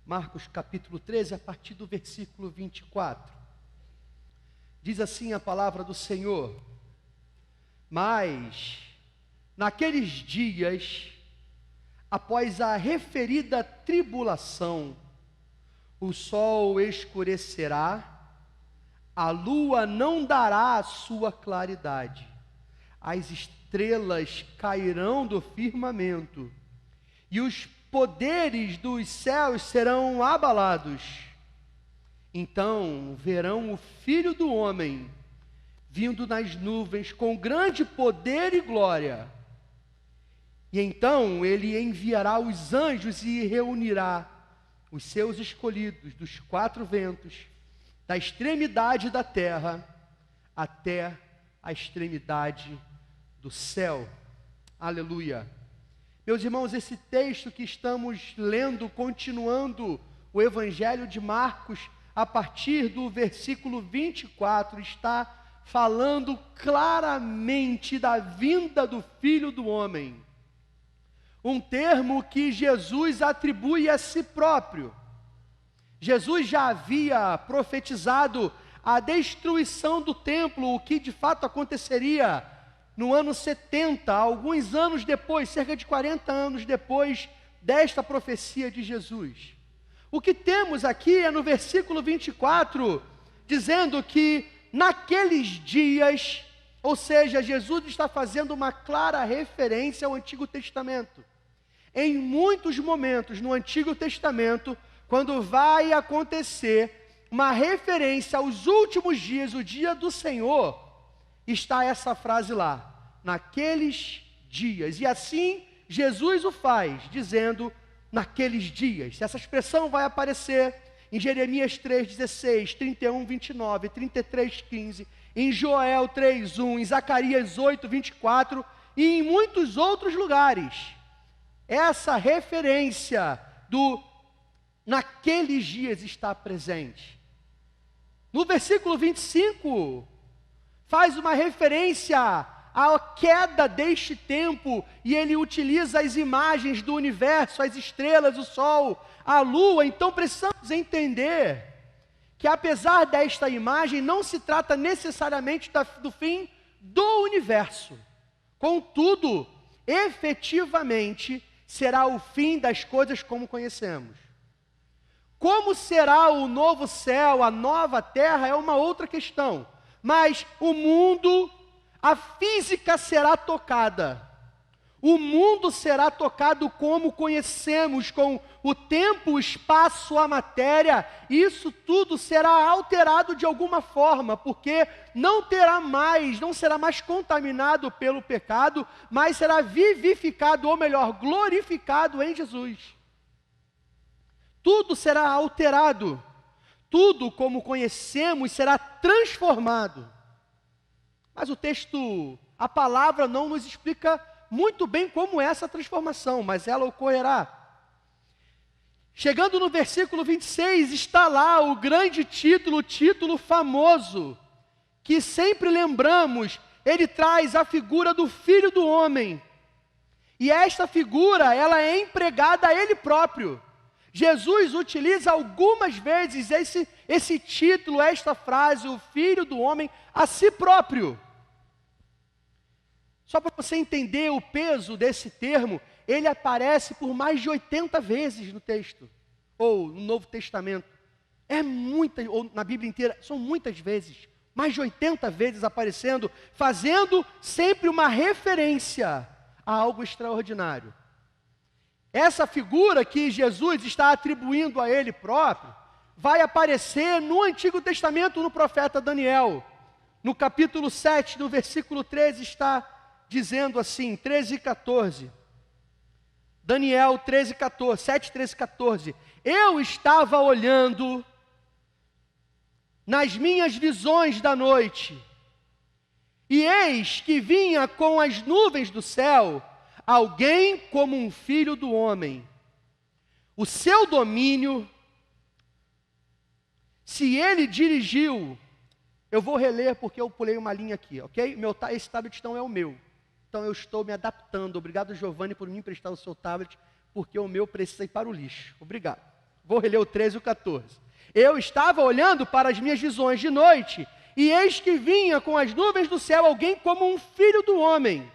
Marcos capítulo 13, a partir do versículo 24. Diz assim a palavra do Senhor: mas naqueles dias, após a referida tribulação, o sol escurecerá, a lua não dará a sua claridade, as estrelas cairão do firmamento, e os poderes dos céus serão abalados. Então verão o Filho do Homem vindo nas nuvens com grande poder e glória. E então ele enviará os anjos e reunirá os seus escolhidos dos quatro ventos, da extremidade da terra até a extremidade do céu. Aleluia. Meus irmãos, esse texto que estamos lendo, continuando o Evangelho de Marcos, a partir do versículo 24, está falando claramente da vinda do Filho do Homem. Um termo que Jesus atribui a si próprio. Jesus já havia profetizado a destruição do templo, o que de fato aconteceria no ano 70, alguns anos depois, cerca de 40 anos depois desta profecia de Jesus. O que temos aqui é no versículo 24, dizendo que naqueles dias, ou seja, Jesus está fazendo uma clara referência ao Antigo Testamento. Em muitos momentos no Antigo Testamento, quando vai acontecer uma referência aos últimos dias, o dia do Senhor, está essa frase lá, naqueles dias. E assim Jesus o faz, dizendo naqueles dias. Essa expressão vai aparecer em Jeremias 3,16, 31, 29, 33, 15, em Joel 3, 1, em Zacarias 8, 24 e em muitos outros lugares. Essa referência do naqueles dias está presente. No versículo 25, faz uma referência à queda deste tempo, e ele utiliza as imagens do universo, as estrelas, o sol, a lua. Então precisamos entender que apesar desta imagem, não se trata necessariamente do fim do universo. Contudo, efetivamente, será o fim das coisas como conhecemos. Como será o novo céu, a nova terra, é uma outra questão. Mas o mundo, a física será tocada. O mundo será tocado como conhecemos, com o tempo, o espaço, a matéria. Isso tudo será alterado de alguma forma, porque não será mais contaminado pelo pecado, mas será vivificado, ou melhor, glorificado em Jesus. Tudo será alterado, tudo como conhecemos será transformado. Mas o texto, a palavra não nos explica muito bem como é essa transformação, mas ela ocorrerá. Chegando no versículo 26, está lá o grande título, o título famoso, que sempre lembramos. Ele traz a figura do Filho do Homem. E esta figura, ela é empregada a Ele próprio. Jesus utiliza algumas vezes esse título, esta frase, o Filho do Homem, a si próprio. Só para você entender o peso desse termo, ele aparece por mais de 80 vezes no texto, ou no Novo Testamento. Ou na Bíblia inteira, são muitas vezes, mais de 80 vezes aparecendo, fazendo sempre uma referência a algo extraordinário. Essa figura que Jesus está atribuindo a Ele próprio, vai aparecer no Antigo Testamento, no profeta Daniel. No capítulo 7, no versículo 13, está dizendo assim, 13 e 14. Daniel 13, 14, 7, 13, 14. Eu estava olhando nas minhas visões da noite, e eis que vinha com as nuvens do céu alguém como um filho do homem. O seu domínio, se ele dirigiu, eu vou reler porque eu pulei uma linha aqui, ok? Esse tablet não é o meu. Então eu estou me adaptando. Obrigado, Giovanni, por me emprestar o seu tablet, porque o meu precisa ir para o lixo. Obrigado. Vou reler o 13 e o 14. Eu estava olhando para as minhas visões de noite, e eis que vinha com as nuvens do céu alguém como um filho do homem.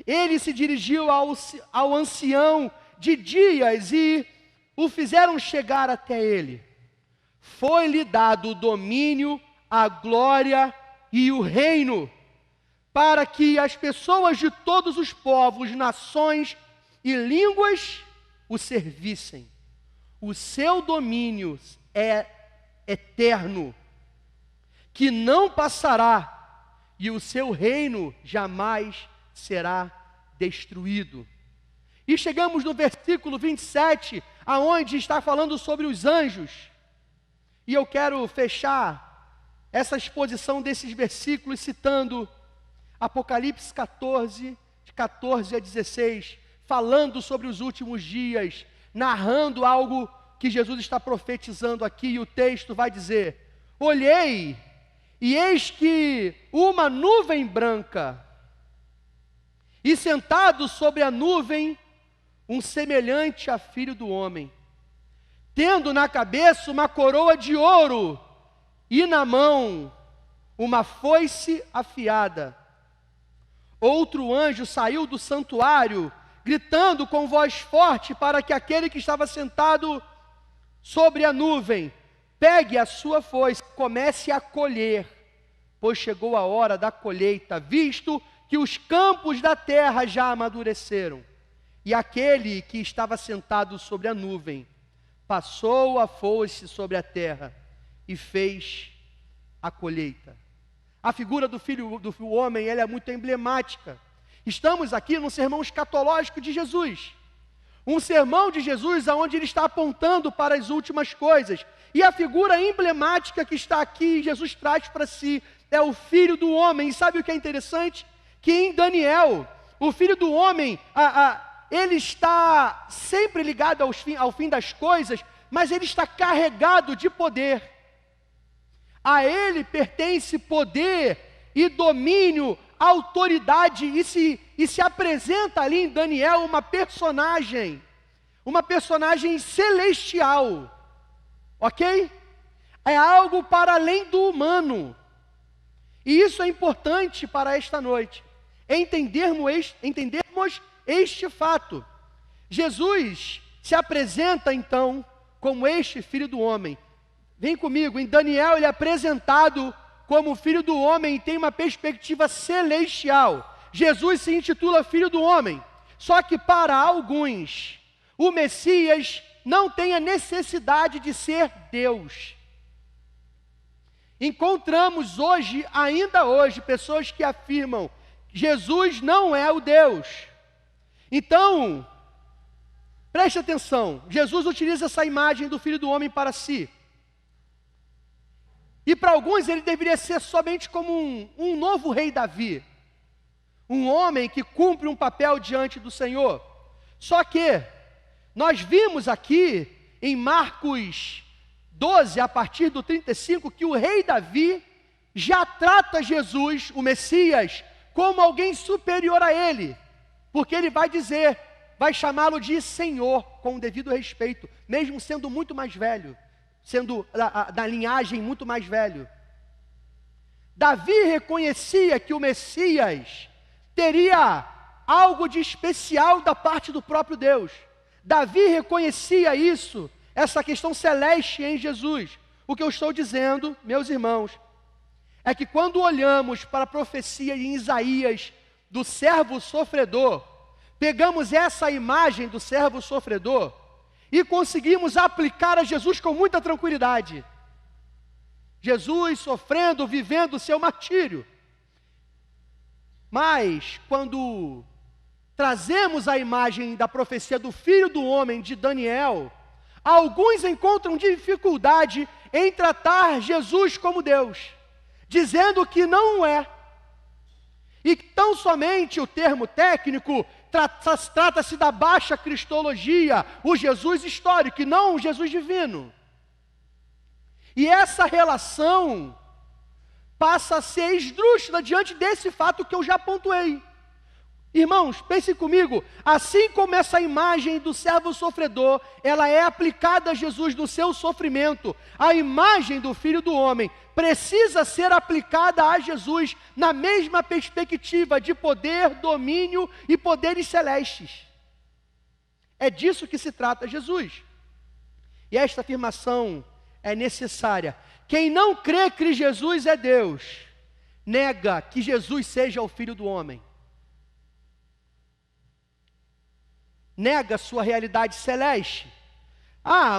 Ele se dirigiu ao ancião de dias e o fizeram chegar até ele. Foi-lhe dado o domínio, a glória e o reino, para que as pessoas de todos os povos, nações e línguas o servissem. O seu domínio é eterno, que não passará, e o seu reino jamais será destruído. E chegamos no versículo 27, aonde está falando sobre os anjos. E eu quero fechar essa exposição desses versículos citando Apocalipse 14, de 14 a 16, falando sobre os últimos dias, narrando algo que Jesus está profetizando aqui, e o texto vai dizer: olhei, e eis que uma nuvem branca, e sentado sobre a nuvem, um semelhante a filho do homem, tendo na cabeça uma coroa de ouro, e na mão uma foice afiada. Outro anjo saiu do santuário, gritando com voz forte para que aquele que estava sentado sobre a nuvem pegue a sua foice, comece a colher, pois chegou a hora da colheita, visto que os campos da terra já amadureceram. E aquele que estava sentado sobre a nuvem passou a foice sobre a terra e fez a colheita. A figura do filho do homem, ela é muito emblemática. Estamos aqui num sermão escatológico de Jesus. Um sermão de Jesus onde ele está apontando para as últimas coisas. E a figura emblemática que está aqui, Jesus traz para si, é o filho do homem. E sabe o que é interessante? Que em Daniel, o filho do homem, ele está sempre ligado ao fim das coisas, mas ele está carregado de poder. A ele pertence poder e domínio, autoridade, e se apresenta ali em Daniel uma personagem celestial, ok? É algo para além do humano, e isso é importante para esta noite, entendermos este fato. Jesus se apresenta então como este filho do homem. Vem comigo, em Daniel ele é apresentado como filho do homem e tem uma perspectiva celestial. Jesus se intitula filho do homem, só que para alguns, o Messias não tem a necessidade de ser Deus. Encontramos hoje, ainda hoje, pessoas que afirmam que Jesus não é o Deus. Então, preste atenção, Jesus utiliza essa imagem do filho do homem para si. E para alguns ele deveria ser somente como um novo rei Davi, um homem que cumpre um papel diante do Senhor. Só que nós vimos aqui em Marcos 12, a partir do 35, que o rei Davi já trata Jesus, o Messias, como alguém superior a ele, porque ele vai chamá-lo de Senhor, com o devido respeito, mesmo sendo muito mais velho, sendo da linhagem muito mais velho. Davi reconhecia que o Messias teria algo de especial da parte do próprio Deus. Davi reconhecia isso, essa questão celeste em Jesus. O que eu estou dizendo, meus irmãos, é que quando olhamos para a profecia em Isaías do servo sofredor, pegamos essa imagem do servo sofredor e conseguimos aplicar a Jesus com muita tranquilidade. Jesus sofrendo, vivendo o seu martírio. Mas, quando trazemos a imagem da profecia do Filho do Homem de Daniel, alguns encontram dificuldade em tratar Jesus como Deus, dizendo que não é. E tão somente o termo técnico trata-se da baixa cristologia, o Jesus histórico, e não o Jesus divino. E essa relação passa a ser esdrúxula diante desse fato que eu já pontuei. Irmãos, pensem comigo, assim como essa imagem do servo sofredor, ela é aplicada a Jesus no seu sofrimento, a imagem do Filho do Homem precisa ser aplicada a Jesus na mesma perspectiva de poder, domínio e poderes celestes. É disso que se trata Jesus. E esta afirmação é necessária. Quem não crê que Jesus é Deus, nega que Jesus seja o Filho do Homem. Nega sua realidade celeste.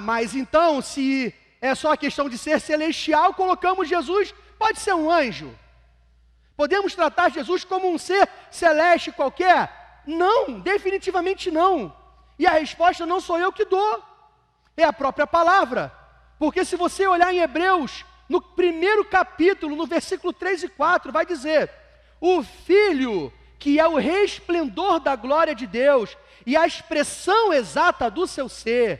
Mas então, se é só a questão de ser celestial, colocamos Jesus, pode ser um anjo. Podemos tratar Jesus como um ser celeste qualquer? Não, definitivamente não. E a resposta não sou eu que dou, é a própria palavra. Porque se você olhar em Hebreus, no primeiro capítulo, no versículo 3 e 4, vai dizer: o Filho, que é o resplendor da glória de Deus, e a expressão exata do seu ser,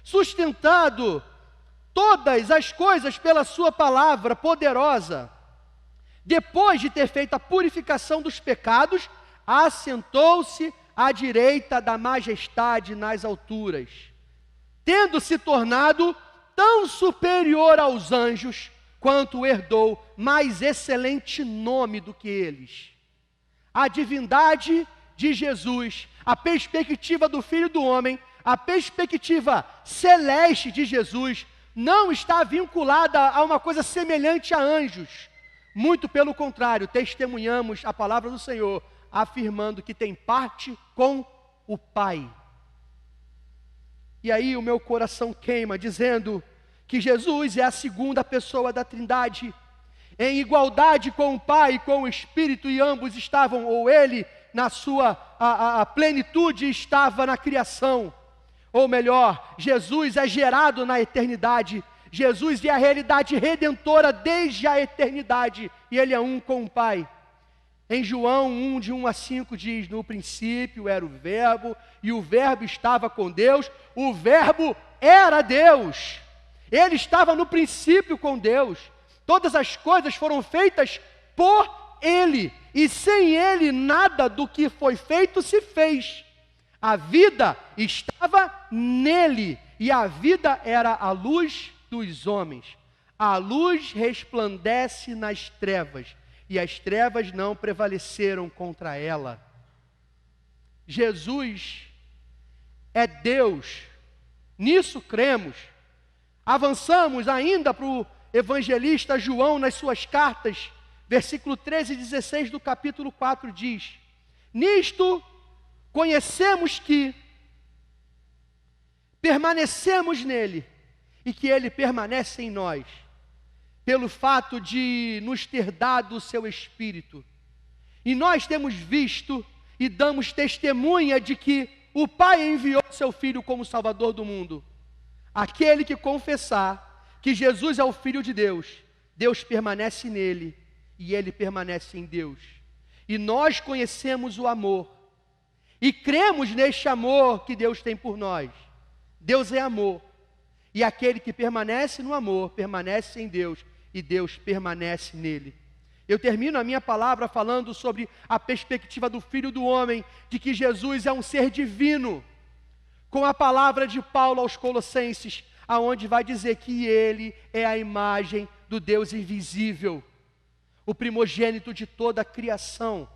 sustentado todas as coisas pela sua palavra poderosa, depois de ter feito a purificação dos pecados, assentou-se à direita da majestade nas alturas, tendo se tornado tão superior aos anjos, quanto herdou mais excelente nome do que eles. A divindade de Jesus, a perspectiva do Filho do Homem, a perspectiva celeste de Jesus, não está vinculada a uma coisa semelhante a anjos. Muito pelo contrário, testemunhamos a palavra do Senhor, afirmando que tem parte com o Pai. E aí o meu coração queima, dizendo que Jesus é a segunda pessoa da Trindade, em igualdade com o Pai e com o Espírito, e ambos estavam, ou ele, na sua a plenitude, estava na criação. Ou melhor, Jesus é gerado na eternidade. Jesus é a realidade redentora desde a eternidade, e ele é um com o Pai. Em João 1, de 1 a 5 diz: no princípio era o Verbo, e o Verbo estava com Deus, o Verbo era Deus. Ele estava no princípio com Deus. Todas as coisas foram feitas por Ele, e sem Ele nada do que foi feito se fez. A vida estava nele, e a vida era a luz dos homens. A luz resplandece nas trevas, e as trevas não prevaleceram contra ela. Jesus é Deus, nisso cremos. Avançamos ainda para o evangelista João nas suas cartas, versículo 13 e 16 do capítulo 4 diz: nisto conhecemos que permanecemos nele e que ele permanece em nós, pelo fato de nos ter dado o seu Espírito. E nós temos visto e damos testemunha de que o Pai enviou seu Filho como Salvador do mundo. Aquele que confessar que Jesus é o Filho de Deus, Deus permanece nele e ele permanece em Deus. E nós conhecemos o amor e cremos neste amor que Deus tem por nós. Deus é amor, e aquele que permanece no amor, permanece em Deus, e Deus permanece nele. Eu termino a minha palavra falando sobre a perspectiva do Filho do Homem, de que Jesus é um ser divino, com a palavra de Paulo aos Colossenses, aonde vai dizer que ele é a imagem do Deus invisível, o primogênito de toda a criação,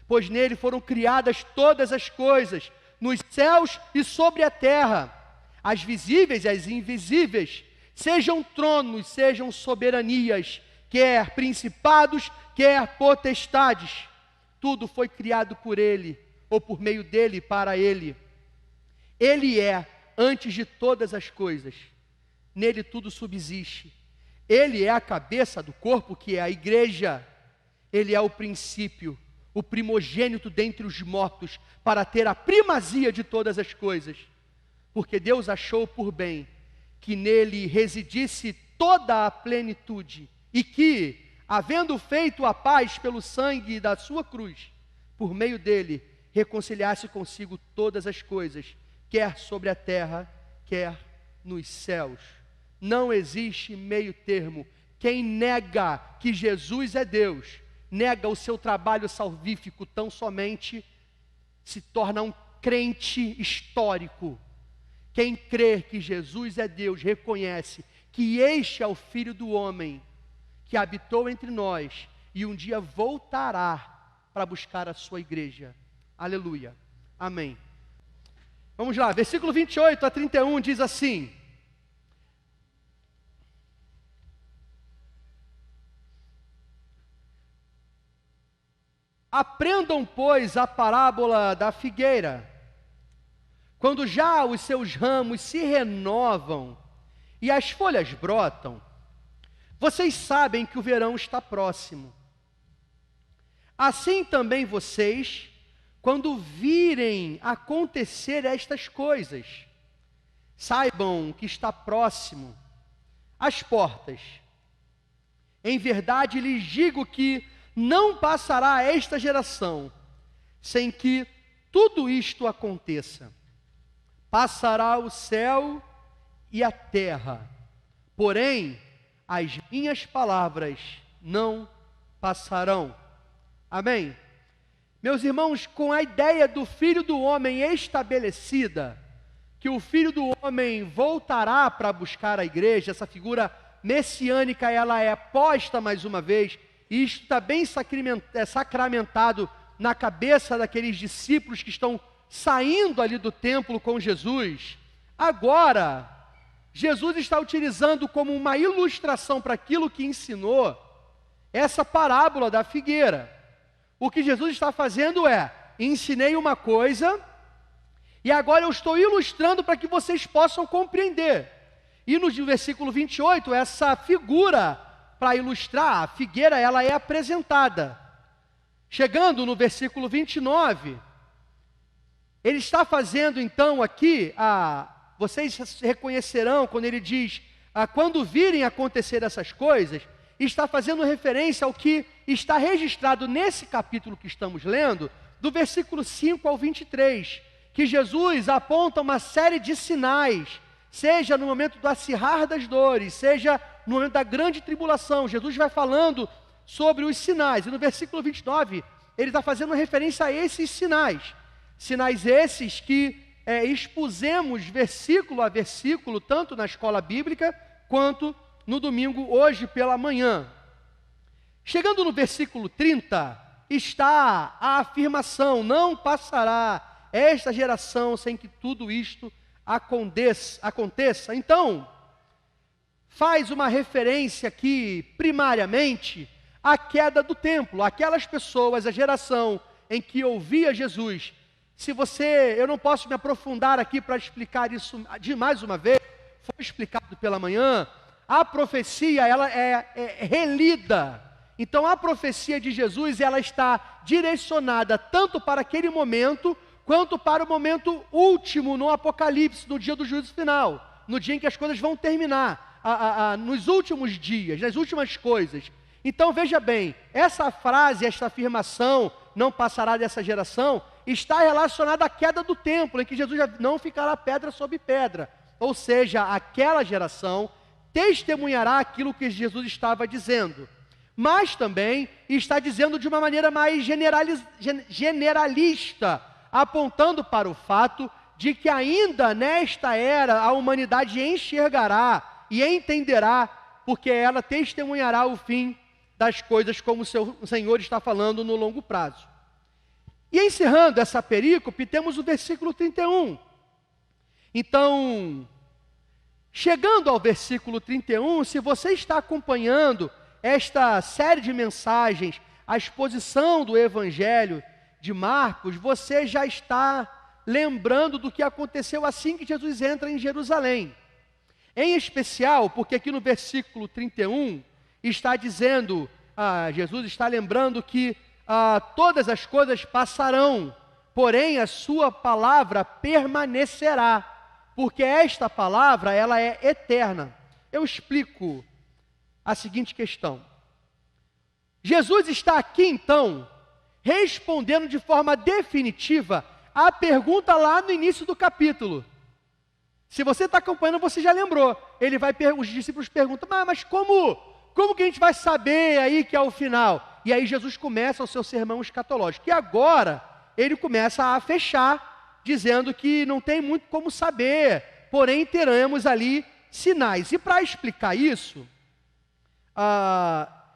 pois nele foram criadas todas as coisas, nos céus e sobre a terra, as visíveis e as invisíveis, sejam tronos, sejam soberanias, quer principados, quer potestades, tudo foi criado por ele, ou por meio dele, para ele. Ele é antes de todas as coisas, nele tudo subsiste. Ele é a cabeça do corpo, que é a igreja. Ele é o princípio, o primogênito dentre os mortos, para ter a primazia de todas as coisas. Porque Deus achou por bem que nele residisse toda a plenitude, e que, havendo feito a paz pelo sangue da sua cruz, por meio dele, reconciliasse consigo todas as coisas, quer sobre a terra, quer nos céus. Não existe meio termo. Quem nega que Jesus é Deus, nega o seu trabalho salvífico tão somente se torna um crente histórico. Quem crê que Jesus é Deus, reconhece que este é o Filho do homem, que habitou entre nós, e um dia voltará para buscar a sua igreja. Aleluia. Amém. Vamos lá, versículo 28 a 31 diz assim: aprendam, pois, a parábola da figueira. Quando já os seus ramos se renovam e as folhas brotam, vocês sabem que o verão está próximo. Assim também vocês, quando virem acontecer estas coisas, saibam que está próximo às portas. Em verdade lhes digo que não passará esta geração sem que tudo isto aconteça. Passará o céu e a terra, porém as minhas palavras não passarão. Amém? Meus irmãos, com a ideia do Filho do Homem estabelecida, que o Filho do Homem voltará para buscar a igreja, essa figura messiânica, ela é posta mais uma vez, e isto está bem sacramentado na cabeça daqueles discípulos que estão saindo ali do templo com Jesus. Agora, Jesus está utilizando como uma ilustração para aquilo que ensinou, essa parábola da figueira. O que Jesus está fazendo é, ensinei uma coisa, e agora eu estou ilustrando para que vocês possam compreender. E no versículo 28, essa figura, para ilustrar, a figueira, ela é apresentada. Chegando no versículo 29, ele está fazendo então aqui, vocês reconhecerão quando ele diz, quando virem acontecer essas coisas, está fazendo referência ao que está registrado nesse capítulo que estamos lendo, do versículo 5 ao 23, que Jesus aponta uma série de sinais, seja no momento do acirrar das dores, seja no momento da grande tribulação. Jesus vai falando sobre os sinais, e no versículo 29, ele está fazendo referência a esses sinais. Sinais esses que expusemos versículo a versículo, tanto na escola bíblica, quanto no domingo, hoje pela manhã. Chegando no versículo 30, está a afirmação: não passará esta geração sem que tudo isto aconteça. Então, faz uma referência aqui, primariamente, à queda do templo. Aquelas pessoas, a geração em que ouvia Jesus. Eu não posso me aprofundar aqui para explicar isso de mais uma vez, foi explicado pela manhã. A profecia, ela é relida. Então, a profecia de Jesus, ela está direcionada tanto para aquele momento, quanto para o momento último no Apocalipse, no dia do juízo final, no dia em que as coisas vão terminar, nos últimos dias, nas últimas coisas. Então, veja bem, essa frase, esta afirmação, não passará dessa geração, está relacionada à queda do templo, em que Jesus já não ficará pedra sobre pedra. Ou seja, aquela geração testemunhará aquilo que Jesus estava dizendo. Mas também está dizendo de uma maneira mais generalista, apontando para o fato de que ainda nesta era a humanidade enxergará e entenderá, porque ela testemunhará o fim das coisas, como o Senhor está falando no longo prazo. E encerrando essa perícope, temos o versículo 31. Então, chegando ao versículo 31, se você está acompanhando esta série de mensagens, a exposição do Evangelho de Marcos, você já está lembrando do que aconteceu assim que Jesus entra em Jerusalém. Em especial, porque aqui no versículo 31 está dizendo, Jesus está lembrando que todas as coisas passarão, porém a sua palavra permanecerá, porque esta palavra, ela é eterna. Eu explico a seguinte questão. Jesus está aqui então, respondendo de forma definitiva a pergunta lá no início do capítulo. Se você está acompanhando, você já lembrou. Os discípulos perguntam, mas como que a gente vai saber aí que é o final? E aí Jesus começa o seu sermão escatológico. E agora, ele começa a fechar, dizendo que não tem muito como saber, porém teremos ali sinais. E para explicar isso,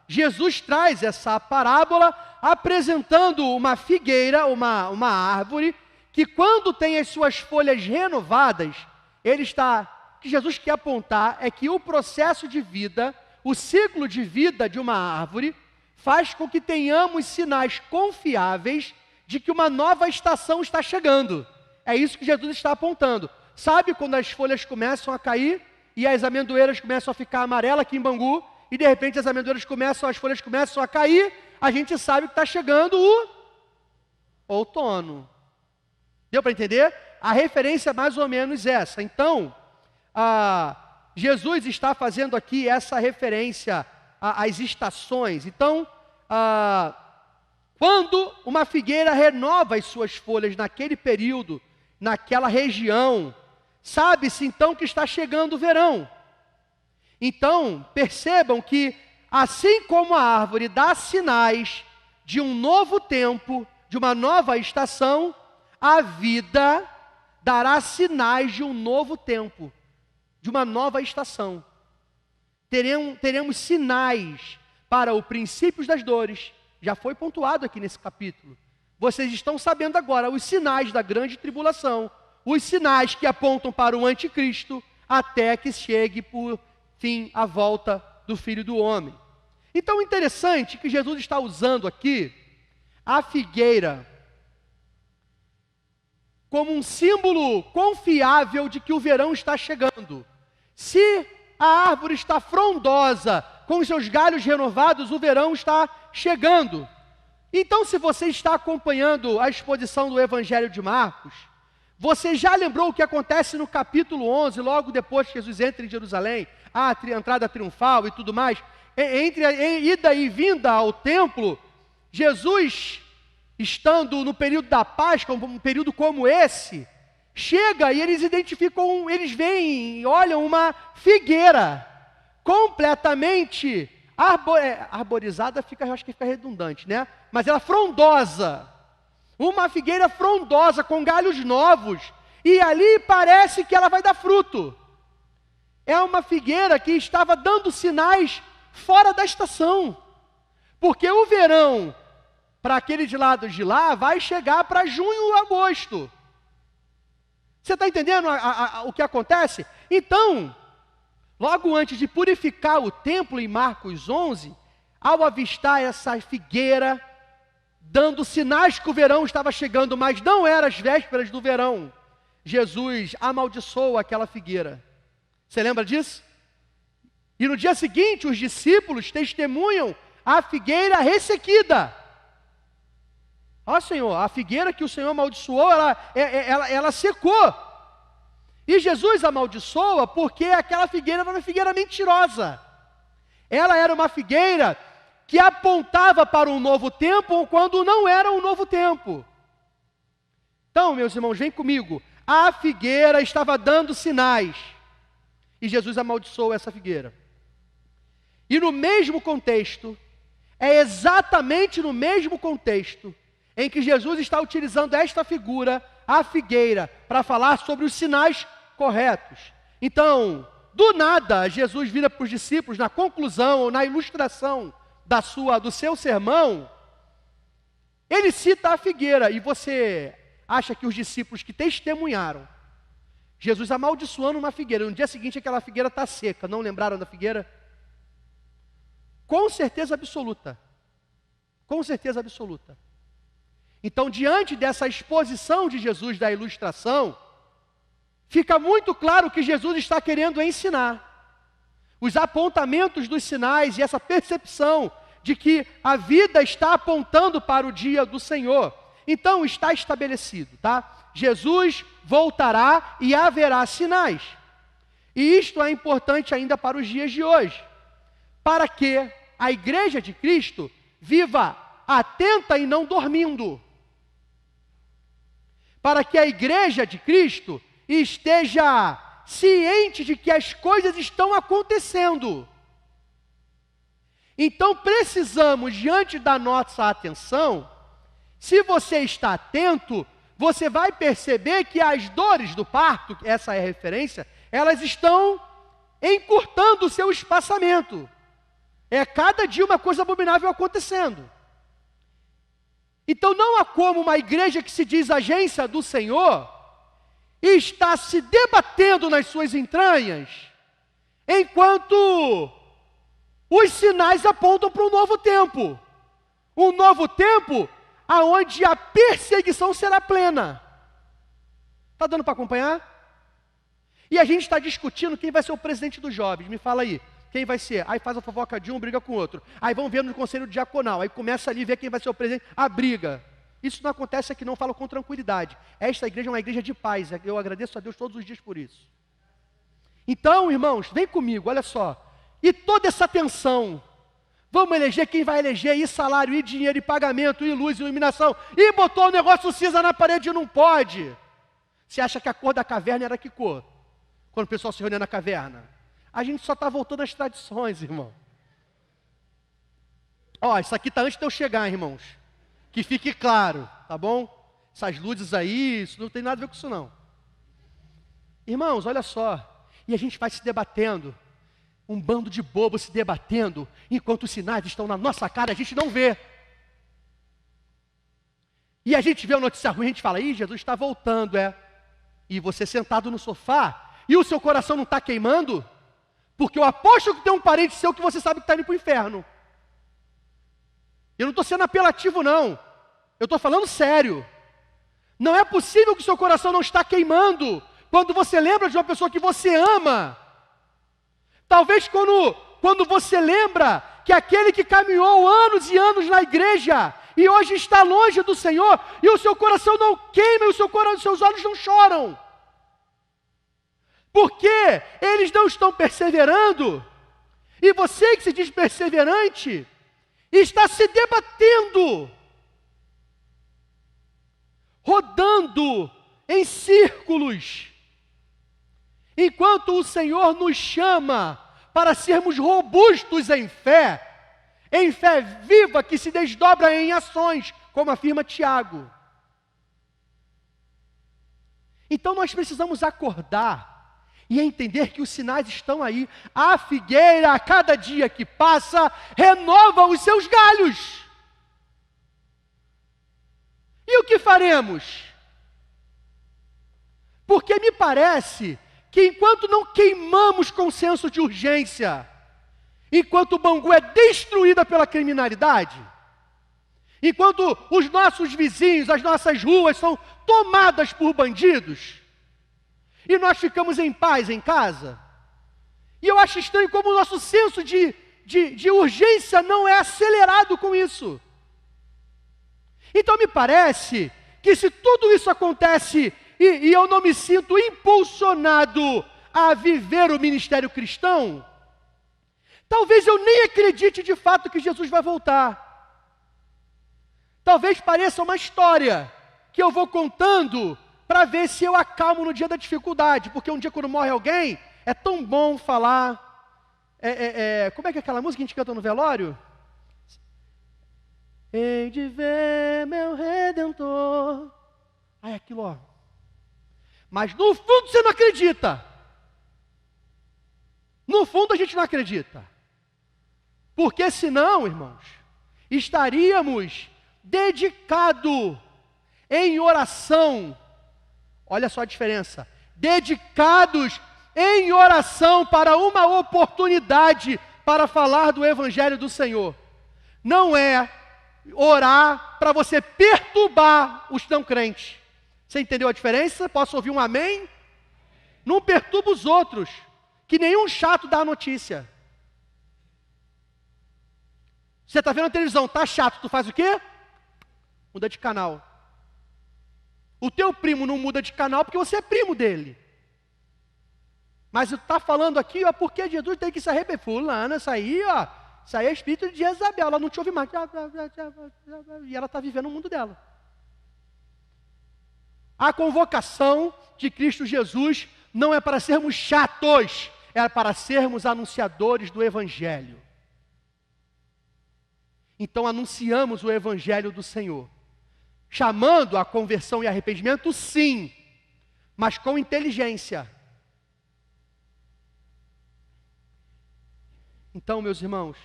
Jesus traz essa parábola apresentando uma figueira, uma árvore, que quando tem as suas folhas renovadas, o que Jesus quer apontar é que o processo de vida, o ciclo de vida de uma árvore, faz com que tenhamos sinais confiáveis de que uma nova estação está chegando. É isso que Jesus está apontando. Sabe quando as folhas começam a cair e as amendoeiras começam a ficar amarelas aqui em Bangu, e de repente as folhas começam a cair, a gente sabe que está chegando o outono. Deu para entender? A referência é mais ou menos essa. Então, Jesus está fazendo aqui essa referência às estações. Então, quando uma figueira renova as suas folhas naquele período, naquela região, sabe-se então que está chegando o verão. Então, percebam que, assim como a árvore dá sinais de um novo tempo, de uma nova estação, a vida dará sinais de um novo tempo, de uma nova estação. Teremos sinais para o princípio das dores. Já foi pontuado aqui nesse capítulo. Vocês estão sabendo agora os sinais da grande tribulação, os sinais que apontam para o anticristo, até que chegue por fim a volta do Filho do Homem. Então, interessante que Jesus está usando aqui a figueira como um símbolo confiável de que o verão está chegando. Se a árvore está frondosa, com os seus galhos renovados, o verão está chegando. Então, se você está acompanhando a exposição do Evangelho de Marcos, você já lembrou o que acontece no capítulo 11, logo depois que Jesus entra em Jerusalém, a entrada triunfal e tudo mais, entre a ida e vinda ao templo, Jesus, estando no período da Páscoa, um período como esse, chega e eles identificam, eles veem e olham uma figueira completamente arborizada, eu acho que fica redundante, né? Mas ela frondosa, uma figueira frondosa com galhos novos, e ali parece que ela vai dar fruto. É uma figueira que estava dando sinais fora da estação, porque o verão, para aqueles lados de lá, vai chegar para junho ou agosto. Você está entendendo o que acontece? Então, logo antes de purificar o templo, em Marcos 11, ao avistar essa figueira, dando sinais que o verão estava chegando, mas não eram as vésperas do verão, Jesus amaldiçoou aquela figueira. Você lembra disso? E no dia seguinte, os discípulos testemunham a figueira ressequida. Ó Senhor, a figueira que o Senhor amaldiçoou, ela secou. E Jesus amaldiçoa porque aquela figueira era uma figueira mentirosa. Ela era uma figueira que apontava para um novo tempo, quando não era um novo tempo. Então, meus irmãos, vem comigo. A figueira estava dando sinais. E Jesus amaldiçoou essa figueira. E no mesmo contexto, é exatamente no mesmo contexto, em que Jesus está utilizando esta figura, a figueira, para falar sobre os sinais corretos. Então, do nada, Jesus vira para os discípulos, na conclusão ou na ilustração do seu sermão, ele cita a figueira, e você acha que os discípulos que testemunharam Jesus amaldiçoando uma figueira, no dia seguinte aquela figueira está seca, não lembraram da figueira? Com certeza absoluta. Com certeza absoluta. Então, diante dessa exposição de Jesus, da ilustração, fica muito claro o que Jesus está querendo ensinar. Os apontamentos dos sinais e essa percepção de que a vida está apontando para o dia do Senhor. Então, está estabelecido, tá? Jesus voltará e haverá sinais. E isto é importante ainda para os dias de hoje, para que a igreja de Cristo viva atenta e não dormindo. Para que a igreja de Cristo esteja ciente de que as coisas estão acontecendo. Então precisamos, diante da nossa atenção, Se você está atento, você vai perceber que as dores do parto, essa é a referência, elas estão encurtando o seu espaçamento. É cada dia uma coisa abominável acontecendo. Então não há como uma igreja que se diz agência do Senhor está se debatendo nas suas entranhas, enquanto os sinais apontam para um novo tempo. Um novo tempo aonde a perseguição será plena. Está dando para acompanhar? E a gente está discutindo quem vai ser o presidente dos jovens. Me fala aí, quem vai ser? Aí faz a fofoca de um, briga com o outro. Aí vão ver no conselho diaconal. Aí começa ali a ver quem vai ser o presidente. A briga. Isso não acontece aqui, não, falo com tranquilidade. Esta igreja é uma igreja de paz. Eu agradeço a Deus todos os dias por isso. Então, irmãos, vem comigo, olha só. E toda essa tensão, vamos eleger quem vai eleger, e salário, e dinheiro, e pagamento, e luz, e iluminação, e botou o negócio cinza na parede e não pode. Você acha que a cor da caverna era que cor? Quando o pessoal se reunia na caverna? A gente só está voltando às tradições, irmão. Ó, isso aqui está antes de eu chegar, irmãos. Que fique claro, tá bom? Essas luzes aí, isso não tem nada a ver com isso não. Irmãos, olha só. E a gente vai se debatendo. Um bando de bobos se debatendo, enquanto os sinais estão na nossa cara, a gente não vê. E a gente vê a notícia ruim, a gente fala, ih, Jesus está voltando, é. E você sentado no sofá, e o seu coração não está queimando, porque eu aposto que tem um parente seu que você sabe que está indo para o inferno. Eu não estou sendo apelativo não, eu estou falando sério. Não é possível que o seu coração não está queimando, quando você lembra de uma pessoa que você ama. Talvez quando você lembra que aquele que caminhou anos e anos na igreja, e hoje está longe do Senhor, e o seu coração não queima, e os seus olhos não choram. Porque eles não estão perseverando, e você que se diz perseverante, está se debatendo, rodando em círculos, enquanto o Senhor nos chama para sermos robustos em fé viva que se desdobra em ações, como afirma Tiago. Então nós precisamos acordar e entender que os sinais estão aí. A figueira, a cada dia que passa, renova os seus galhos. E o que faremos? Porque me parece que enquanto não queimamos com senso de urgência, enquanto Bangu é destruída pela criminalidade, enquanto os nossos vizinhos, as nossas ruas são tomadas por bandidos, e nós ficamos em paz em casa, e eu acho estranho como o nosso senso de urgência não é acelerado com isso. Então me parece que se tudo isso acontece e eu não me sinto impulsionado a viver o ministério cristão, talvez eu nem acredite de fato que Jesus vai voltar. Talvez pareça uma história que eu vou contando para ver se eu acalmo no dia da dificuldade, porque um dia quando morre alguém, é tão bom falar, como é que é aquela música que a gente canta no velório? Hei de ver meu Redentor. Aí aquilo, ó. Mas no fundo você não acredita. No fundo a gente não acredita. Porque senão, irmãos, estaríamos dedicados em oração. Olha só a diferença. Dedicados em oração para uma oportunidade para falar do Evangelho do Senhor. Não é orar para você perturbar os não crentes. Você entendeu a diferença? Posso ouvir um amém? Não perturba os outros, que nenhum chato dá a notícia. Você está vendo a televisão, está chato, tu faz o quê? Muda de canal. O teu primo não muda de canal porque você é primo dele. Mas está falando aqui, ó, porque Jesus tem que se arrepender. Fulana, isso aí é espírito de Jezabel, ela não te ouve mais. E ela está vivendo o mundo dela. A convocação de Cristo Jesus não é para sermos chatos, é para sermos anunciadores do Evangelho. Então anunciamos o Evangelho do Senhor. chamando a conversão e arrependimento, sim, mas com inteligência. Então, meus irmãos,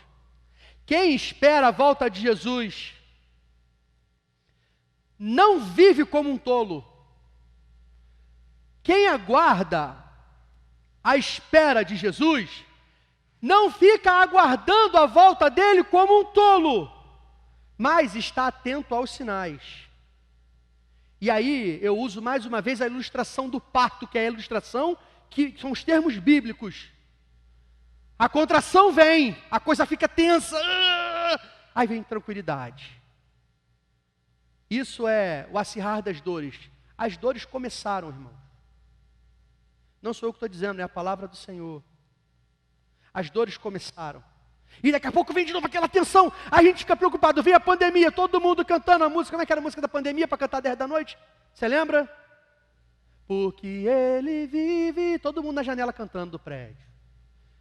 quem espera a volta de Jesus não vive como um tolo. Quem aguarda a espera de Jesus não fica aguardando a volta dele como um tolo, mas está atento aos sinais. E aí eu uso mais uma vez a ilustração do parto, que é a ilustração que são os termos bíblicos. A contração vem, a coisa fica tensa, aí vem tranquilidade. Isso é o acirrar das dores. As dores começaram, irmão. Não sou eu que estou dizendo, é a palavra do Senhor. As dores começaram. E daqui a pouco vem de novo aquela tensão. A gente fica preocupado. Vem a pandemia, todo mundo cantando a música. Como é que era a música da pandemia para cantar 10 da noite? Você lembra? Porque ele vive. Todo mundo na janela cantando do prédio.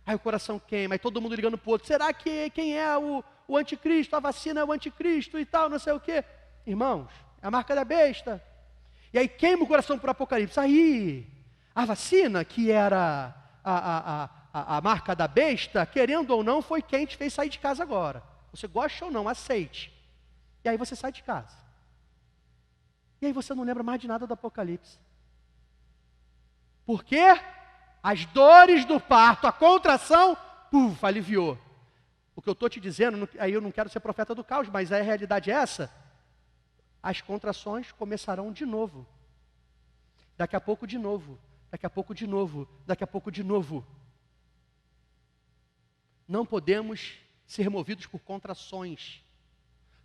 Aí o coração queima, aí todo mundo ligando para o outro. Será que quem é o anticristo? A vacina é o anticristo e tal, não sei o quê. Irmãos, é a marca da besta. E aí queima o coração por Apocalipse. Aí, a vacina, que era a marca da besta, querendo ou não, foi quem te fez sair de casa agora. Você gosta ou não, aceite. E aí você sai de casa. E aí você não lembra mais de nada do Apocalipse. Por quê? As dores do parto, a contração, aliviou. O que eu estou te dizendo, aí eu não quero ser profeta do caos, mas a realidade é essa. As contrações começarão de novo. Daqui a pouco de novo. Daqui a pouco de novo. Daqui a pouco de novo. Não podemos ser movidos por contrações.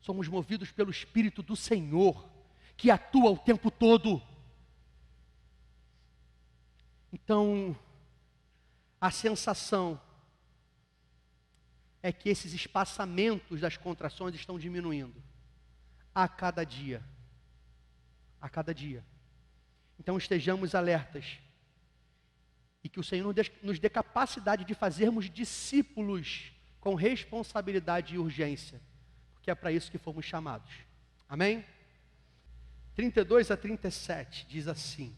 Somos movidos pelo Espírito do Senhor, que atua o tempo todo. Então, a sensação é que esses espaçamentos das contrações estão diminuindo a cada dia. A cada dia. Então estejamos alertas. E que o Senhor nos dê capacidade de fazermos discípulos com responsabilidade e urgência. Porque é para isso que fomos chamados. Amém? 32 a 37 diz assim.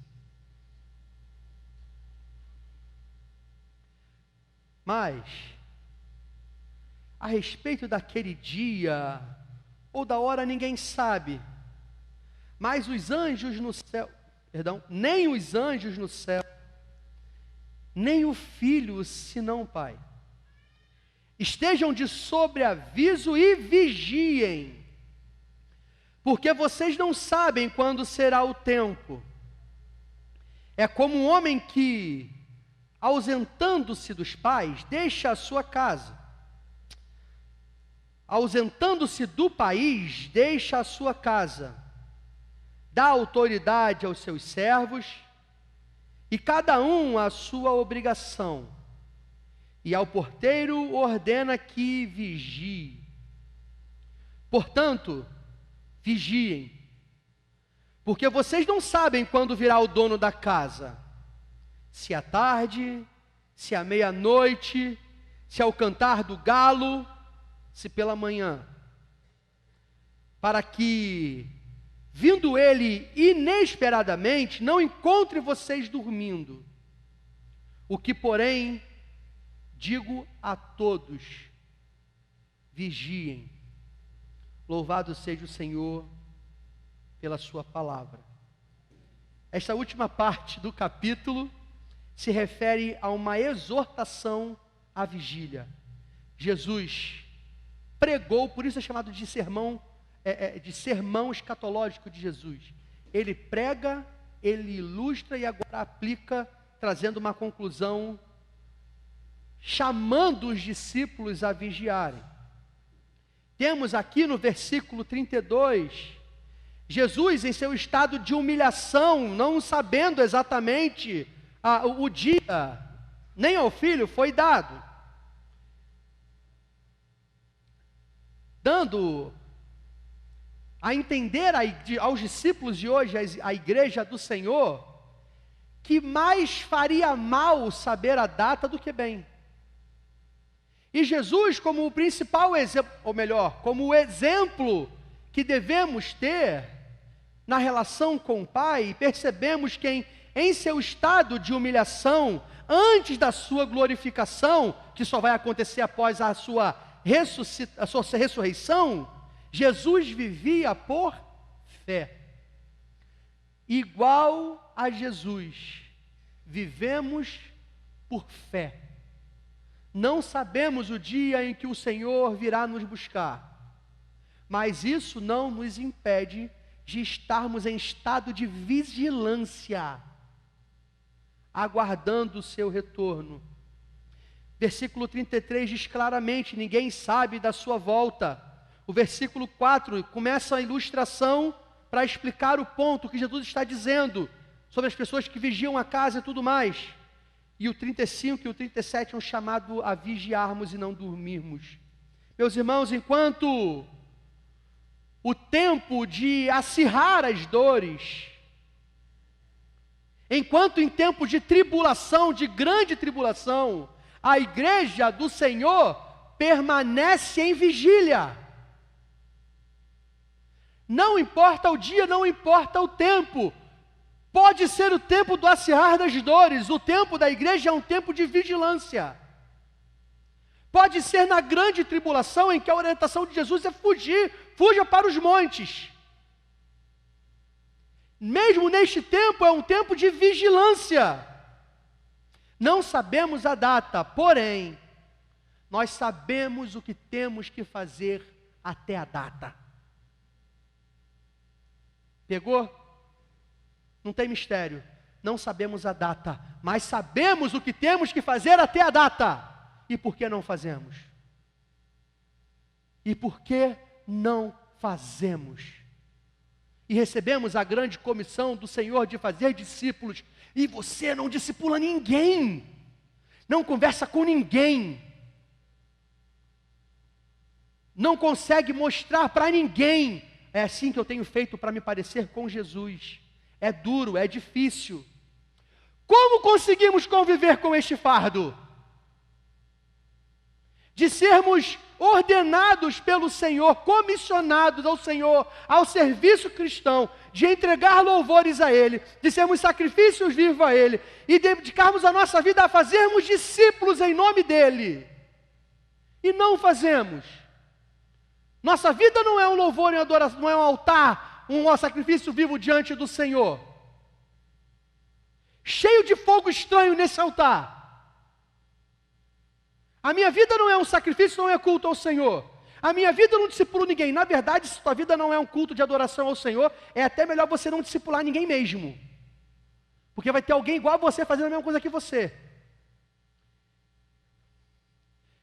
Mas, a respeito daquele dia ou da hora ninguém sabe, mas os anjos no céu, nem os anjos no céu, nem o Filho, senão o Pai. Estejam de sobreaviso e vigiem, porque vocês não sabem quando será o tempo. É como um homem que, ausentando-se dos pais, deixa a sua casa. Ausentando-se do país, deixa a sua casa. Dá autoridade aos seus servos, e cada um a sua obrigação. E ao porteiro ordena que vigie. Portanto, vigiem, porque vocês não sabem quando virá o dono da casa. Se à tarde, se à meia-noite, se ao cantar do galo, se pela manhã. Para que, vindo ele inesperadamente, não encontre vocês dormindo. O que, porém, digo a todos: vigiem. Louvado seja o Senhor pela sua palavra. Esta última parte do capítulo se refere a uma exortação à vigília. Jesus pregou, por isso é chamado de sermão, de sermão escatológico de Jesus. Ele prega, ele ilustra e agora aplica, trazendo uma conclusão, chamando os discípulos a vigiarem. Temos aqui no versículo 32, Jesus em seu estado de humilhação, não sabendo exatamente o dia, nem ao Filho foi dado. Dando a entender aos discípulos de hoje, a igreja do Senhor, que mais faria mal saber a data do que bem. E Jesus, como o principal exemplo, ou melhor, como o exemplo que devemos ter, na relação com o Pai, percebemos que em seu estado de humilhação, antes da sua glorificação, que só vai acontecer após a sua ressurreição, Jesus vivia por fé. Igual a Jesus, vivemos por fé. Não sabemos o dia em que o Senhor virá nos buscar, mas isso não nos impede de estarmos em estado de vigilância, aguardando o seu retorno. Versículo 33 diz claramente: ninguém sabe da sua volta. O versículo 4 começa a ilustração para explicar o ponto que Jesus está dizendo sobre as pessoas que vigiam a casa e tudo mais. E o 35 e o 37 é um chamado a vigiarmos e não dormirmos. Meus irmãos, enquanto o tempo de acirrar as dores, enquanto em tempos de tribulação, de grande tribulação, a igreja do Senhor permanece em vigília. Não importa o dia, não importa o tempo. Pode ser o tempo do acirrar das dores, o tempo da igreja é um tempo de vigilância. Pode ser na grande tribulação, em que a orientação de Jesus é fugir, fuja para os montes. Mesmo neste tempo, é um tempo de vigilância. Não sabemos a data, porém, nós sabemos o que temos que fazer até a data. Pegou? Não tem mistério. Não sabemos a data, mas sabemos o que temos que fazer até a data. E por que não fazemos? E por que não fazemos? E recebemos a grande comissão do Senhor de fazer discípulos, e você não discipula ninguém, não conversa com ninguém, não consegue mostrar para ninguém. É assim que eu tenho feito para me parecer com Jesus. É duro, é difícil. Como conseguimos conviver com este fardo? De sermos ordenados pelo Senhor, comissionados ao Senhor, ao serviço cristão, de entregar louvores a Ele, de sermos sacrifícios vivos a Ele, e dedicarmos a nossa vida a fazermos discípulos em nome dEle. E não fazemos. Nossa vida não é um louvor em adoração, não é um altar, um sacrifício vivo diante do Senhor. Cheio de fogo estranho nesse altar. A minha vida não é um sacrifício, não é culto ao Senhor. A minha vida eu não discipulo ninguém. Na verdade, se tua vida não é um culto de adoração ao Senhor, é até melhor você não discipular ninguém mesmo. Porque vai ter alguém igual a você fazendo a mesma coisa que você.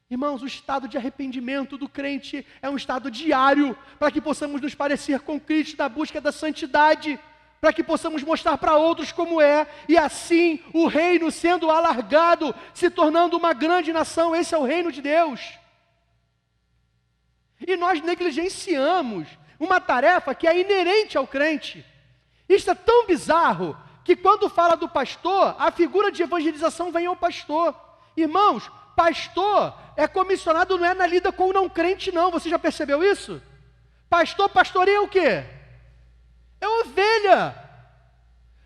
Irmãos, o estado de arrependimento do crente é um estado diário, para que possamos nos parecer com Cristo na busca da santidade, para que possamos mostrar para outros como é, e assim o reino sendo alargado, se tornando uma grande nação. Esse é o reino de Deus. E nós negligenciamos uma tarefa que é inerente ao crente. Isso é tão bizarro, que quando fala do pastor, a figura de evangelização vem ao pastor. Irmãos, pastor é comissionado, não é na lida com o não crente não, você já percebeu isso? Pastor, pastoreia o quê? É ovelha.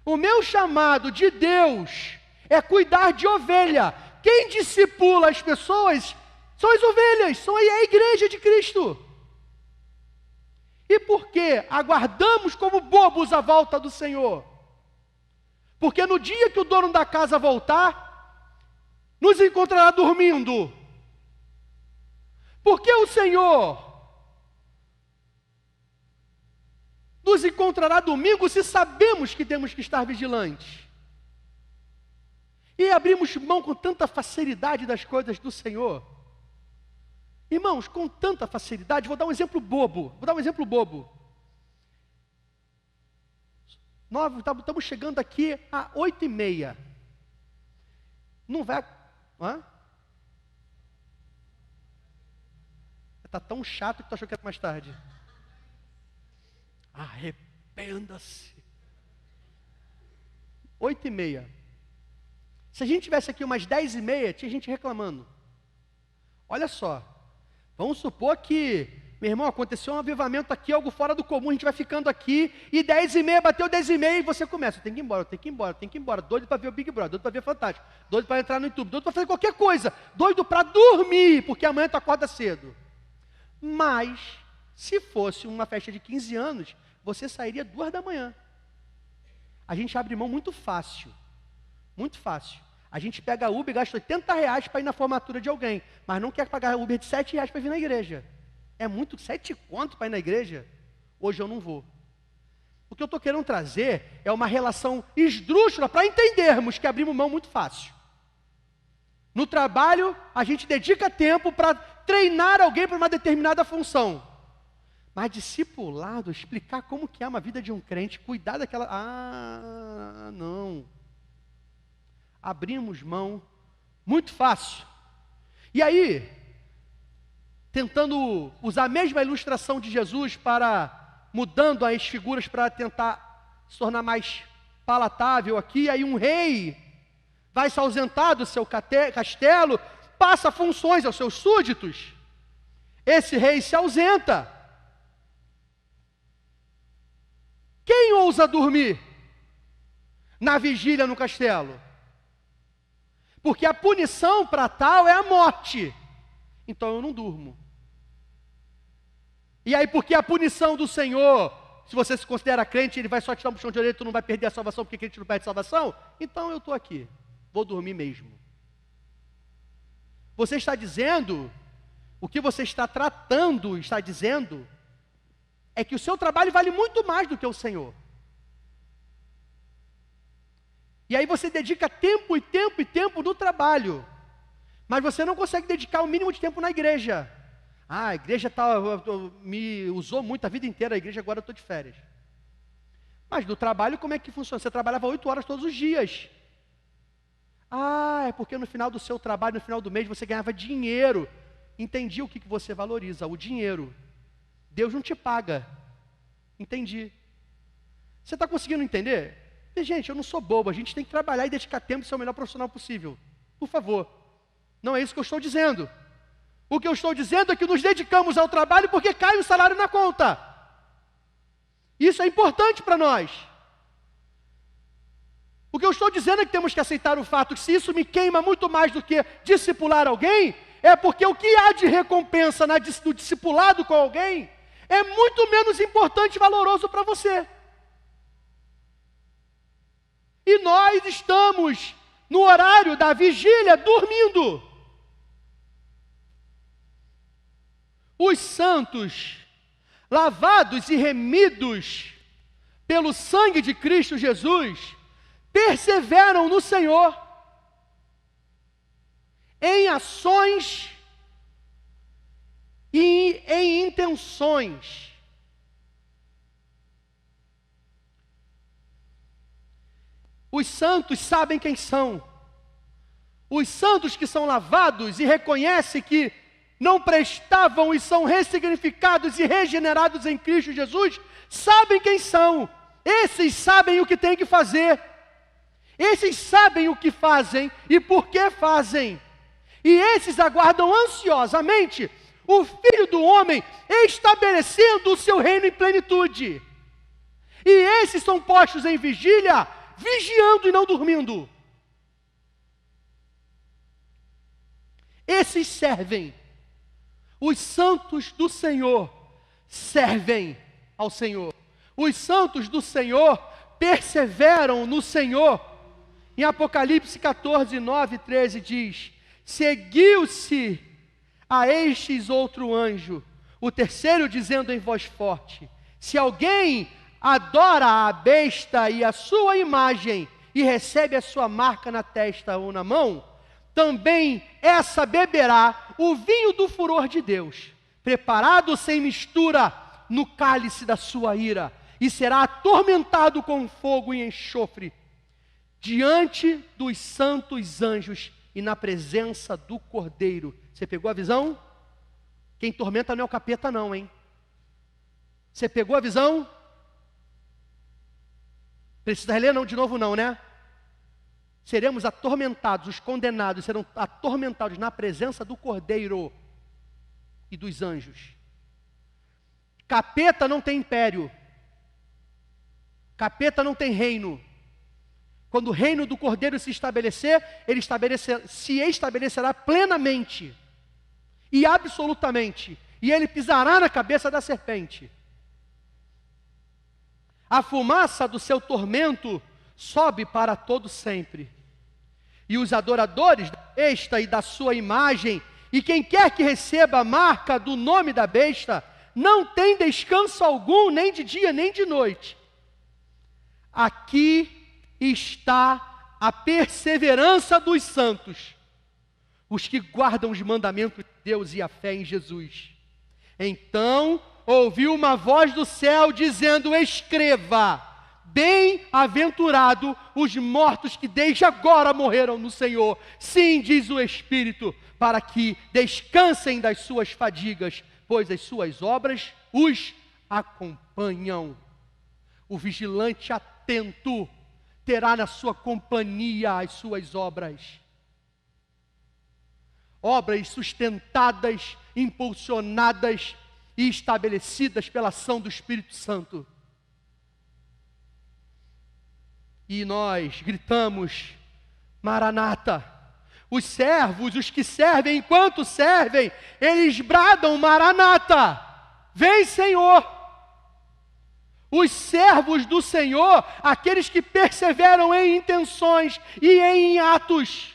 O meu chamado de Deus é cuidar de ovelha. Quem discipula as pessoas são as ovelhas, são a igreja de Cristo. E por que aguardamos como bobos a volta do Senhor? Porque no dia que o dono da casa voltar, nos encontrará dormindo. Porque o Senhor nos encontrará domingo se sabemos que temos que estar vigilantes. E abrimos mão com tanta facilidade das coisas do Senhor. Irmãos, com tanta facilidade, vou dar um exemplo bobo. Nós estamos chegando aqui às 8h30. Não vai... Está tão chato que tu achou que era mais tarde. Arrependa-se. 8h30. Se a gente tivesse aqui umas 10h30, tinha gente reclamando. Olha só. Vamos supor que Meu irmão, aconteceu um avivamento aqui, algo fora do comum, a gente vai ficando aqui, e 10h30, bateu 10h30 e você começa, eu tenho que ir embora, eu tenho que ir embora, eu tenho que ir embora, doido para ver o Big Brother, doido para ver Fantástico, doido para entrar no YouTube, doido para fazer qualquer coisa, doido para dormir, porque amanhã tu acorda cedo. Mas, se fosse uma festa de 15 anos, você sairia 2 da manhã. A gente abre mão muito fácil, muito fácil. A gente pega Uber e gasta R$ 80 para ir na formatura de alguém, mas não quer pagar Uber de R$ 7 para vir na igreja. É muito, 7 conto para ir na igreja? Hoje eu não vou. O que eu estou querendo trazer é uma relação esdrúxula para entendermos que abrimos mão muito fácil. No trabalho, a gente dedica tempo para treinar alguém para uma determinada função. Mas discipulado, explicar como que é uma vida de um crente, cuidar daquela... não. Abrimos mão muito fácil. E aí, tentando usar a mesma ilustração de Jesus mudando as figuras para tentar se tornar mais palatável aqui, aí um rei vai se ausentar do seu castelo, passa funções aos seus súditos. Esse rei se ausenta. Quem ousa dormir na vigília no castelo? Porque a punição para tal é a morte. Então eu não durmo. E aí, porque a punição do Senhor, se você se considera crente, Ele vai só te dar um puxão de orelha, tu não vai perder a salvação, porque crente não perde salvação? Então eu estou aqui, vou dormir mesmo. Você está dizendo, o que você está tratando, está dizendo, é que o seu trabalho vale muito mais do que o Senhor. E aí você dedica tempo e tempo e tempo no trabalho, mas você não consegue dedicar o mínimo de tempo na igreja. A igreja me usou muito a vida inteira, a igreja agora eu estou de férias. Mas no trabalho como é que funciona? Você trabalhava 8 horas todos os dias. É porque no final do seu trabalho, no final do mês, você ganhava dinheiro. Entendi o que você valoriza, o dinheiro. Deus não te paga. Entendi. Você está conseguindo entender? E, gente, eu não sou bobo, a gente tem que trabalhar e dedicar tempo e ser o melhor profissional possível. Por favor. Não é isso que eu estou dizendo. O que eu estou dizendo é que nos dedicamos ao trabalho porque cai o salário na conta. Isso é importante para nós. O que eu estou dizendo é que temos que aceitar o fato que se isso me queima muito mais do que discipular alguém, é porque o que há de recompensa no discipulado com alguém é muito menos importante e valoroso para você. E nós estamos no horário da vigília dormindo. Os santos, lavados e remidos pelo sangue de Cristo Jesus, perseveram no Senhor, em ações e em intenções. Os santos sabem quem são. Os santos que são lavados e reconhecem que não prestavam e são ressignificados e regenerados em Cristo Jesus, sabem quem são. Esses sabem o que têm que fazer. Esses sabem o que fazem e por que fazem. E esses aguardam ansiosamente o Filho do Homem estabelecendo o seu reino em plenitude. E esses são postos em vigília, vigiando e não dormindo. Esses servem. Os santos do Senhor servem ao Senhor. Os santos do Senhor perseveram no Senhor. Em Apocalipse 14, 9 e 13 diz: seguiu-se a estes outro anjo, o terceiro dizendo em voz forte: se alguém adora a besta e a sua imagem e recebe a sua marca na testa ou na mão, também essa beberá o vinho do furor de Deus, preparado sem mistura no cálice da sua ira, e será atormentado com fogo e enxofre, diante dos santos anjos e na presença do Cordeiro. Você pegou a visão? Quem tormenta não é o capeta não, hein? Você pegou a visão? Precisa reler não de novo não, né? Seremos atormentados, os condenados serão atormentados na presença do Cordeiro e dos anjos. Capeta não tem império. Capeta não tem reino. Quando o reino do Cordeiro se estabelecer, ele se estabelecerá plenamente e absolutamente. E ele pisará na cabeça da serpente. A fumaça do seu tormento sobe para todo sempre. E os adoradores da besta e da sua imagem, e quem quer que receba a marca do nome da besta, não tem descanso algum, nem de dia nem de noite. Aqui está a perseverança dos santos, os que guardam os mandamentos de Deus e a fé em Jesus. Então ouviu uma voz do céu dizendo: escreva, bem-aventurado os mortos que desde agora morreram no Senhor. Sim, diz o Espírito, para que descansem das suas fadigas, pois as suas obras os acompanham. O vigilante atento terá na sua companhia as suas obras. Obras sustentadas, impulsionadas e estabelecidas pela ação do Espírito Santo. E nós gritamos: Maranata. Os servos, os que servem, enquanto servem, eles bradam: Maranata, vem Senhor. Os servos do Senhor, aqueles que perseveram em intenções e em atos,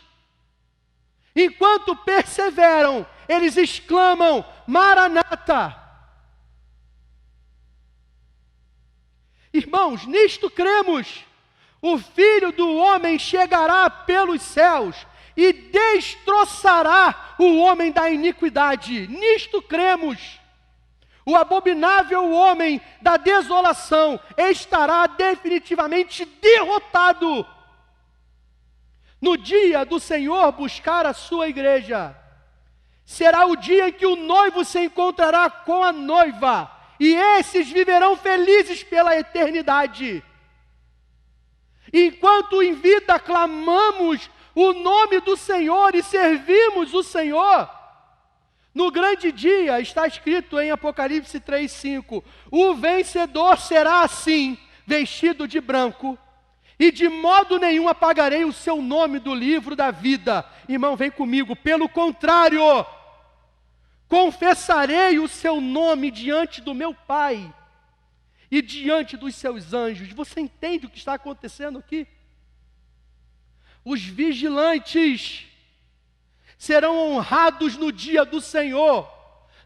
enquanto perseveram, eles exclamam: Maranata. Irmãos, nisto cremos. O Filho do Homem chegará pelos céus e destroçará o homem da iniquidade. Nisto cremos. O abominável homem da desolação estará definitivamente derrotado. No dia do Senhor buscar a sua igreja, será o dia em que o noivo se encontrará com a noiva, e esses viverão felizes pela eternidade. Enquanto em vida clamamos o nome do Senhor e servimos o Senhor, no grande dia, está escrito em Apocalipse 3:5, o vencedor será assim, vestido de branco, e de modo nenhum apagarei o seu nome do livro da vida. Irmão, vem comigo. Pelo contrário, confessarei o seu nome diante do meu Pai e diante dos seus anjos. Você entende o que está acontecendo aqui? Os vigilantes serão honrados no dia do Senhor,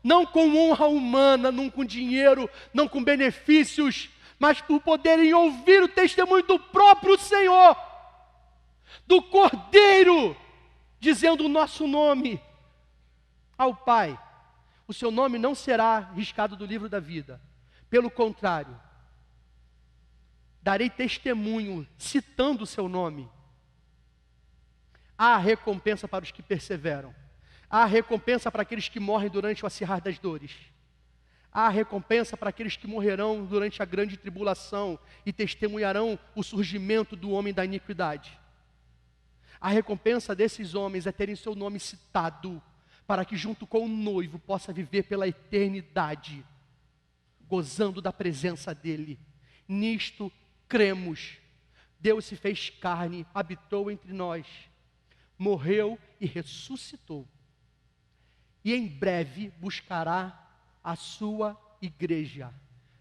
não com honra humana, não com dinheiro, não com benefícios, mas por poderem ouvir o testemunho do próprio Senhor, do Cordeiro, dizendo o nosso nome ao Pai. O seu nome não será riscado do livro da vida. Pelo contrário, darei testemunho citando o seu nome. Há recompensa para os que perseveram. Há recompensa para aqueles que morrem durante o acirrar das dores. Há recompensa para aqueles que morrerão durante a grande tribulação e testemunharão o surgimento do homem da iniquidade. A recompensa desses homens é terem seu nome citado, para que junto com o noivo possa viver pela eternidade, gozando da presença dele. Nisto cremos. Deus se fez carne, habitou entre nós, morreu e ressuscitou. E em breve buscará a sua igreja.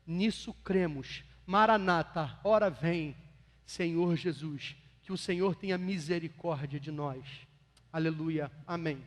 Nisso cremos. Maranata, ora vem, Senhor Jesus. Que o Senhor tenha misericórdia de nós. Aleluia. Amém.